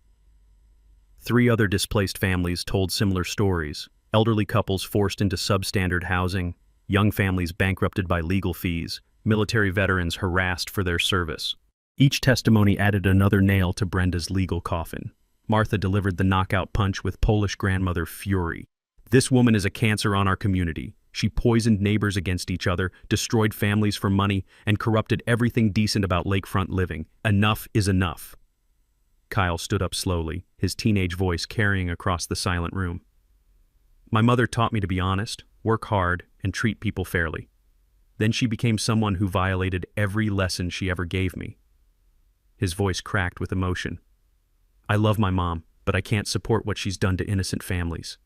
3 other displaced families told similar stories: elderly couples forced into substandard housing, young families bankrupted by legal fees, military veterans harassed for their service. Each testimony added another nail to Brenda's legal coffin. Martha delivered the knockout punch with Polish grandmother fury. This woman is a cancer on our community. She poisoned neighbors against each other, destroyed families for money, and corrupted everything decent about lakefront living. Enough is enough. Kyle stood up slowly, his teenage voice carrying across the silent room. My mother taught me to be honest, work hard, and treat people fairly. Then she became someone who violated every lesson she ever gave me. His voice cracked with emotion. I love my mom, but I can't support what she's done to innocent families.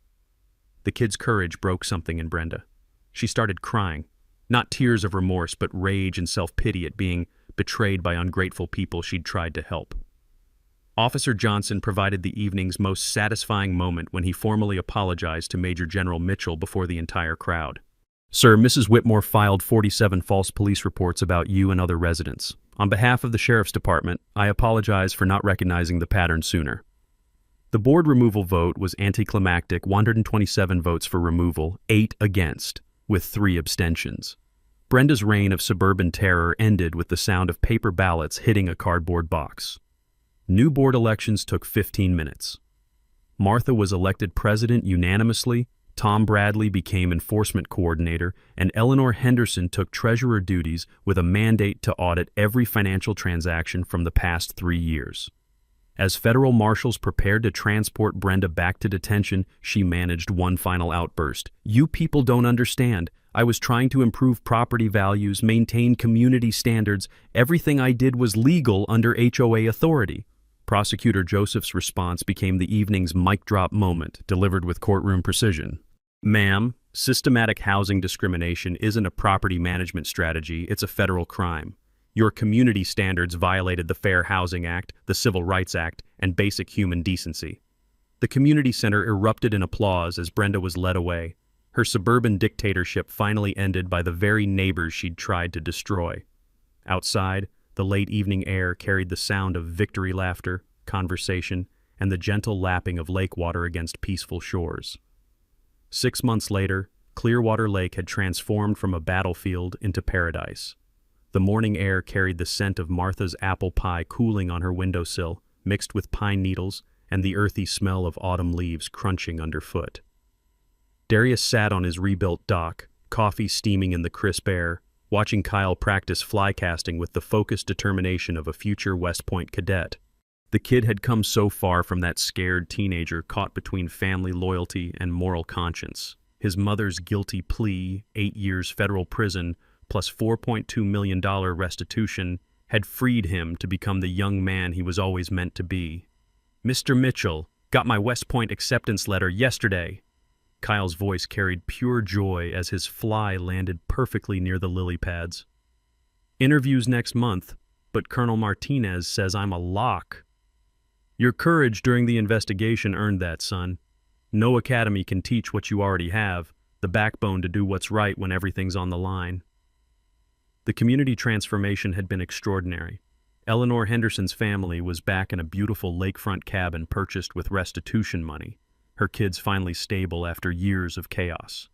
The kid's courage broke something in Brenda. She started crying, not tears of remorse, but rage and self-pity at being betrayed by ungrateful people she'd tried to help. Officer Johnson provided the evening's most satisfying moment when he formally apologized to Major General Mitchell before the entire crowd. Sir, Mrs. Whitmore filed 47 false police reports about you and other residents. On behalf of the Sheriff's Department, I apologize for not recognizing the pattern sooner. The board removal vote was anticlimactic, 127 votes for removal, 8 against, with 3 abstentions. Brenda's reign of suburban terror ended with the sound of paper ballots hitting a cardboard box. New board elections took 15 minutes. Martha was elected president unanimously, Tom Bradley became enforcement coordinator, and Eleanor Henderson took treasurer duties with a mandate to audit every financial transaction from the past 3 years. As federal marshals prepared to transport Brenda back to detention, she managed one final outburst. You people don't understand. I was trying to improve property values, maintain community standards. Everything I did was legal under HOA authority. Prosecutor Joseph's response became the evening's mic drop moment, delivered with courtroom precision. Ma'am, systematic housing discrimination isn't a property management strategy, it's a federal crime. Your community standards violated the Fair Housing Act, the Civil Rights Act, and basic human decency. The community center erupted in applause as Brenda was led away. Her suburban dictatorship finally ended by the very neighbors she'd tried to destroy. Outside, the late evening air carried the sound of victory laughter, conversation, and the gentle lapping of lake water against peaceful shores. 6 months later, Clearwater Lake had transformed from a battlefield into paradise. The morning air carried the scent of Martha's apple pie cooling on her windowsill, mixed with pine needles and the earthy smell of autumn leaves crunching underfoot. Darius sat on his rebuilt dock, coffee steaming in the crisp air, watching Kyle practice fly casting with the focused determination of a future West Point cadet. The kid had come so far from that scared teenager caught between family loyalty and moral conscience. His mother's guilty plea, 8 years federal prison, plus $4.2 million restitution, had freed him to become the young man he was always meant to be. "Mr. Mitchell, got my West Point acceptance letter yesterday." Kyle's voice carried pure joy as his fly landed perfectly near the lily pads. "Interviews next month, but Colonel Martinez says I'm a lock." "Your courage during the investigation earned that, son. No academy can teach what you already have, the backbone to do what's right when everything's on the line." The community transformation had been extraordinary. Eleanor Henderson's family was back in a beautiful lakefront cabin purchased with restitution money, her kids finally stable after years of chaos.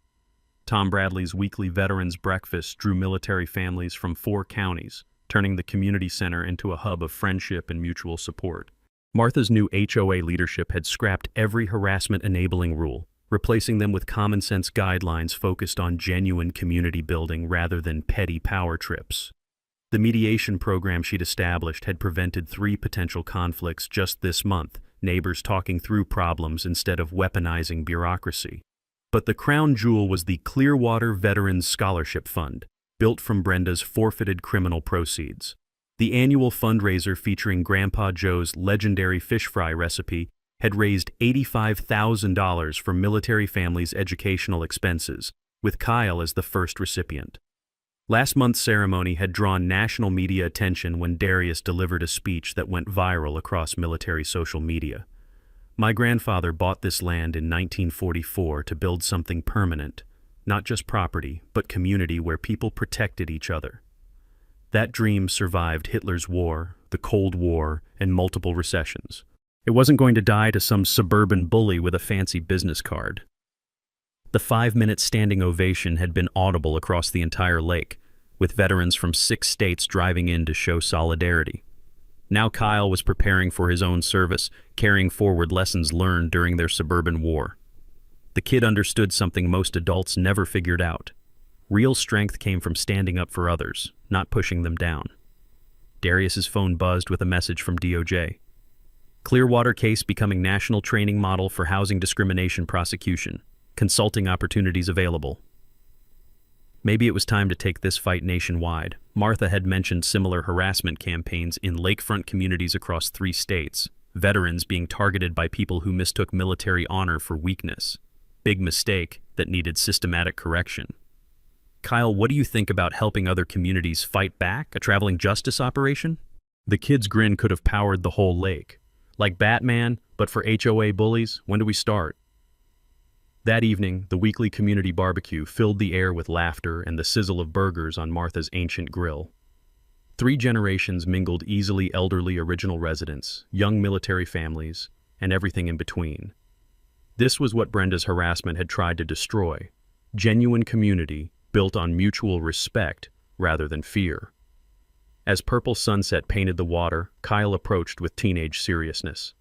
Tom Bradley's weekly Veterans Breakfast drew military families from 4 counties, turning the community center into a hub of friendship and mutual support. Martha's new HOA leadership had scrapped every harassment-enabling rule, replacing them with common-sense guidelines focused on genuine community building rather than petty power trips. The mediation program she'd established had prevented 3 potential conflicts just this month, neighbors talking through problems instead of weaponizing bureaucracy. But the crown jewel was the Clearwater Veterans Scholarship Fund, built from Brenda's forfeited criminal proceeds. The annual fundraiser featuring Grandpa Joe's legendary fish fry recipe had raised $85,000 for military families' educational expenses, with Kyle as the first recipient. Last month's ceremony had drawn national media attention when Darius delivered a speech that went viral across military social media. "My grandfather bought this land in 1944 to build something permanent, not just property, but community where people protected each other." That dream survived Hitler's war, the Cold War, and multiple recessions. It wasn't going to die to some suburban bully with a fancy business card. The 5-minute standing ovation had been audible across the entire lake, with veterans from 6 states driving in to show solidarity. Now Kyle was preparing for his own service, carrying forward lessons learned during their suburban war. The kid understood something most adults never figured out. Real strength came from standing up for others, not pushing them down. Darius's phone buzzed with a message from DOJ. Clearwater case becoming national training model for housing discrimination prosecution. Consulting opportunities available. Maybe it was time to take this fight nationwide. Martha had mentioned similar harassment campaigns in lakefront communities across 3 states, veterans being targeted by people who mistook military honor for weakness. Big mistake that needed systematic correction. "Kyle, what do you think about helping other communities fight back? A traveling justice operation?" The kid's grin could have powered the whole lake. "Like Batman, but for HOA bullies, when do we start?" That evening, the weekly community barbecue filled the air with laughter and the sizzle of burgers on Martha's ancient grill. 3 generations mingled easily: elderly original residents, young military families, and everything in between. This was what Brenda's harassment had tried to destroy: genuine community built on mutual respect rather than fear. As purple sunset painted the water, Kyle approached with teenage seriousness.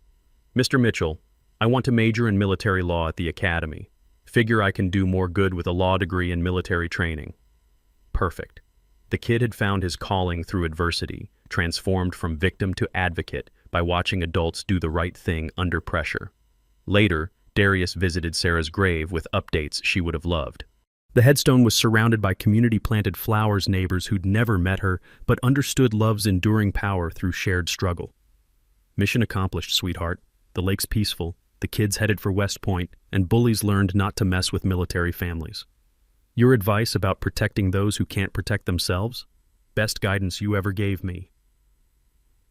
"Mr. Mitchell, I want to major in military law at the academy. Figure I can do more good with a law degree and military training." Perfect. The kid had found his calling through adversity, transformed from victim to advocate by watching adults do the right thing under pressure. Later, Darius visited Sarah's grave with updates she would have loved. The headstone was surrounded by community-planted flowers, neighbors who'd never met her but understood love's enduring power through shared struggle. "Mission accomplished, sweetheart. The lake's peaceful, the kids headed for West Point, and bullies learned not to mess with military families. Your advice about protecting those who can't protect themselves? Best guidance you ever gave me."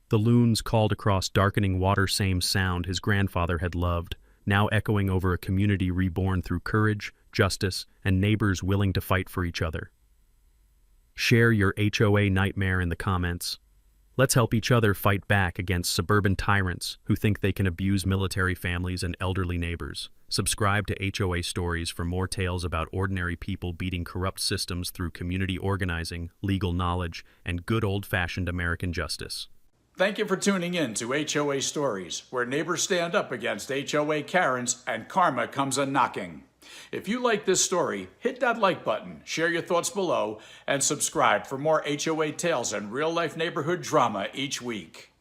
The loons called across darkening water, same sound his grandfather had loved, now echoing over a community reborn through courage, justice, and neighbors willing to fight for each other. Share your HOA nightmare in the comments. Let's help each other fight back against suburban tyrants who think they can abuse military families and elderly neighbors. Subscribe to HOA Stories for more tales about ordinary people beating corrupt systems through community organizing, legal knowledge, and good old-fashioned American justice. Thank you for tuning in to HOA Stories, where neighbors stand up against HOA Karens and karma comes a-knocking. If you like this story, hit that like button, share your thoughts below, and subscribe for more HOA tales and real-life neighborhood drama each week.